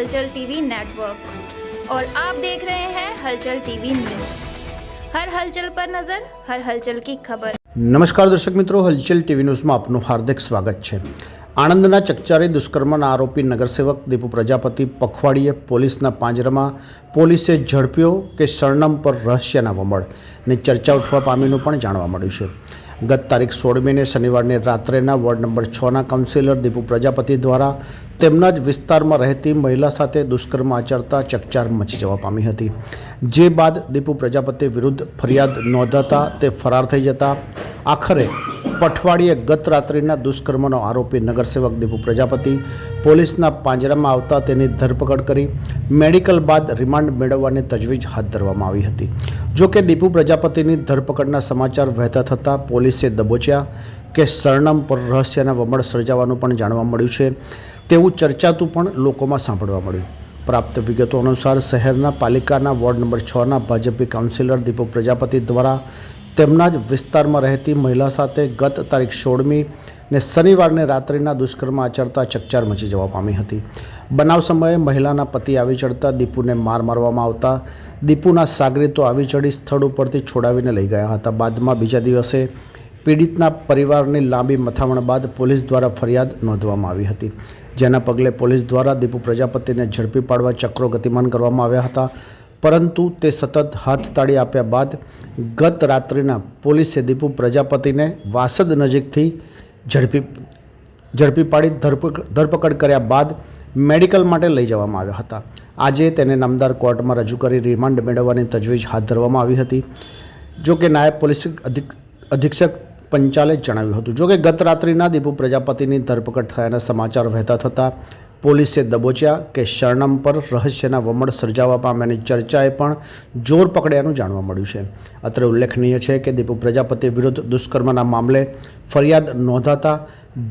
हलचल TV network और आप देख रहे हैं हलचल टीवी न्यूज़। हर हलचल पर नजर, हर हलचल की खबर। नमस्कार दर्शक मित्रों, हलचल टीवी न्यूज़ में आपનું હાર્દિક સ્વાગત છે। આણંદના ચકચારી દુષ્કર્મના આરોપી નગરસેવક દીપુ પ્રજાપતિ પખવાડીએ પોલીસના પાંજરામાં પોલીસે ઝડપ્યો કે સરનામ પર રહસ્યના વમળની ચર્ચા ઉઠવા પામીનું પણ જાણવા મળ્યું છે। ગત તારીખ 16 મેને શનિવારની રાત્રેના વોર્ડ નંબર 6ના કાઉન્સિલર દીપુ પ્રજાપતિ દ્વારા તેમના જ વિસ્તારમાં રહેતી મહિલા સાથે દુષ્કર્મ આચરતા ચકચાર મચી જવા પામી હતી। જે બાદ દીપુ પ્રજાપતિ વિરુદ્ધ ફરિયાદ નોંધાતા તે ફરાર થઈ જતા આખરે પઠવાડીએ ગત રાત્રિના દુષ્કર્મનો આરોપી નગરસેવક દીપુ પ્રજાપતિ પોલીસના પાંજરામાં આવતા તેની ધરપકડ કરી મેડિકલ બાદ રિમાન્ડ મેળવવાની તજવીજ હાથ ધરવામાં આવી હતી। જો કે દીપુ પ્રજાપતિની ધરપકડના સમાચાર વહેતા થતાં પોલીસે દબોચ્યા કે સરનામ પર રહસ્યના વમળ સર્જાવાનું પણ જાણવા મળ્યું છે તેવું ચર્ચાતું પણ લોકોમાં સાંભળવા મળ્યું। પ્રાપ્ત વિગતો અનુસાર શહેરના પાલિકાના વોર્ડ નંબર 6ના ભાજપી કાઉન્સિલર દીપુ પ્રજાપતિ દ્વારા તેમના જ વિસ્તારમાં રહેતી મહિલા સાથે ગત તારીખ 16મી ને શનિવારને રાત્રિના દુષ્કર્મ આચરતા ચકચાર મચી જવા પામી હતી। બનાવ સમયે મહિલાના પતિ આવી ચડતા દીપુને માર મારવામાં આવતા દીપુના સાગરીતો આવી ચડી સ્થળ ઉપરથી છોડાવીને લઈ ગયા હતા। બાદમાં બીજા દિવસે પીડિતના પરિવારની લાંબી મથામણ બાદ પોલીસ દ્વારા ફરિયાદ નોંધવામાં આવી હતી, જેના પગલે પોલીસ દ્વારા દીપુ પ્રજાપતિને ઝડપી પાડવા ચક્રો ગતિમાન કરવામાં આવ્યા હતા। પરંતુ તે સતત હાથ તાળી આપ્યા બાદ ગત રાત્રિના પોલીસે દીપુ પ્રજાપતિને વાસદ નજીકથી ઝડપી પાડી ધરપકડ કર્યા બાદ મેડિકલ માટે લઈ જવામાં આવ્યા હતા। આજે તેને નામદાર કોર્ટમાં રજૂ કરી રિમાન્ડ મેળવવાની તજવીજ હાથ ધરવામાં આવી હતી। જો કે નાયબ પોલીસ અધિક્ષક પંચાલે જણાવ્યું હતું। જો કે ગત રાત્રિના દીપુ પ્રજાપતિની ધરપકડ થયાના સમાચાર વહેતા થતાં પોલીસે દબોચ્યા કે સરનામ પર રહસ્યના વમળ સર્જાવા પામ્યાની ચર્ચાએ પણ જોર પકડ્યાનું જાણવા મળ્યું છે। અત્રે ઉલ્લેખનીય છે કે દીપુ પ્રજાપતિ વિરુદ્ધ દુષ્કર્મના મામલે ફરિયાદ નોંધાતા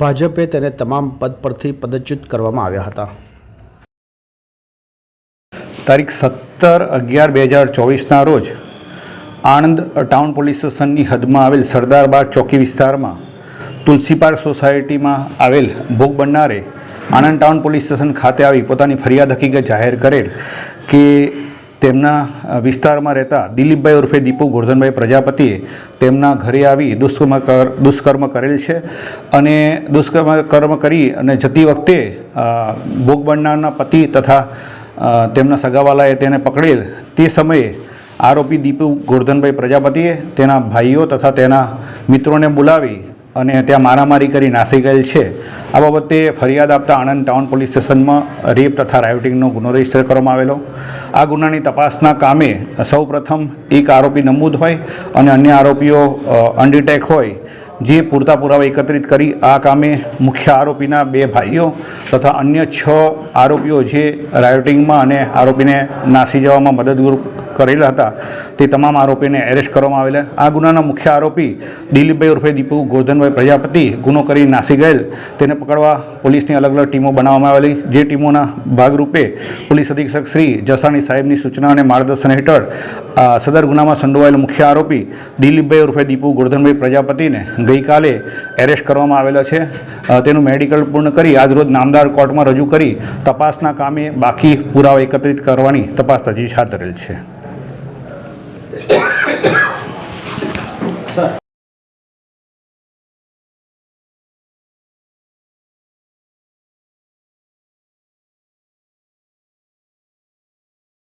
ભાજપે તેને તમામ પદ પરથી પદચ્યુત કરવામાં આવ્યા હતા। તારીખ 17/11/2024ના રોજ આણંદ ટાઉન પોલીસ સ્ટેશનની હદમાં આવેલ સરદારબાગ ચોકી વિસ્તારમાં તુલસી પાર્ક સોસાયટીમાં આવેલ ભોગ બનનારે આણંદ ટાઉન પોલીસ સ્ટેશન ખાતે આવી પોતાની ફરિયાદ હકીકત જાહેર કરેલ કે તેમના વિસ્તારમાં રહેતા દિલીપભાઈ ઉર્ફે દીપુ ગોરધનભાઈ પ્રજાપતિએ તેમના ઘરે આવી દુષ્કર્મ કરેલ છે અને દુષ્કર્મ કરી અને જતી વખતે ભોગ બનનારના પતિ તથા તેમના સગાવાલાએ તેને પકડેલ। તે સમયે આરોપી દીપુ ગોરધનભાઈ પ્રજાપતિએ તેના ભાઈઓ તથા તેના મિત્રોને બોલાવી અને ત્યાં મારામારી કરી નાસી ગયેલ છે। આ બાબતે ફરિયાદ આપતા આણંદ ટાઉન પોલીસ સ્ટેશનમાં રેપ તથા રાયોટિંગનો ગુનો રજીસ્ટર કરવામાં આવેલો। આ ગુનાની તપાસના કામે સૌપ્રથમ એક આરોપી નમૂદ હોય અને અન્ય આરોપીઓ અનડિટેક હોય, જે પૂરતા પુરાવા એકત્રિત કરી આ કામે મુખ્ય આરોપીના 2 ભાઈઓ તથા અન્ય 6 આરોપીઓ જે રાયોટિંગમાં અને આરોપીને નાસી જવામાં મદદરૂપ કરેલા હતા તે તમામ આરોપીને એરેસ્ટ કરવામાં આવેલા। આ ગુનાના મુખ્ય આરોપી દિલીપભાઈ ઉર્ફે દીપુ ગોરધનભાઈ પ્રજાપતિ ગુનો કરી નાસી ગયેલ, તેને પકડવા પોલીસની અલગ અલગ ટીમો બનાવવામાં આવેલી। જે ટીમોના ભાગરૂપે પોલીસ અધિક્ષક શ્રી જસાણી સાહેબની સૂચના અને માર્ગદર્શન હેઠળ સદર ગુનામાં સંડોવાયેલ મુખ્ય આરોપી દિલીપભાઈ ઉર્ફે દીપુ ગોરધનભાઈ પ્રજાપતિને ગઈકાલે એરેસ્ટ કરવામાં આવેલા છે। તેનું મેડિકલ પૂર્ણ કરી આજરોજ નામદાર કોર્ટમાં રજૂ કરી તપાસના કામે બાકી પુરાવા એકત્રિત કરવાની તપાસ તજવીજ હાથ ધરેલ છે। સર,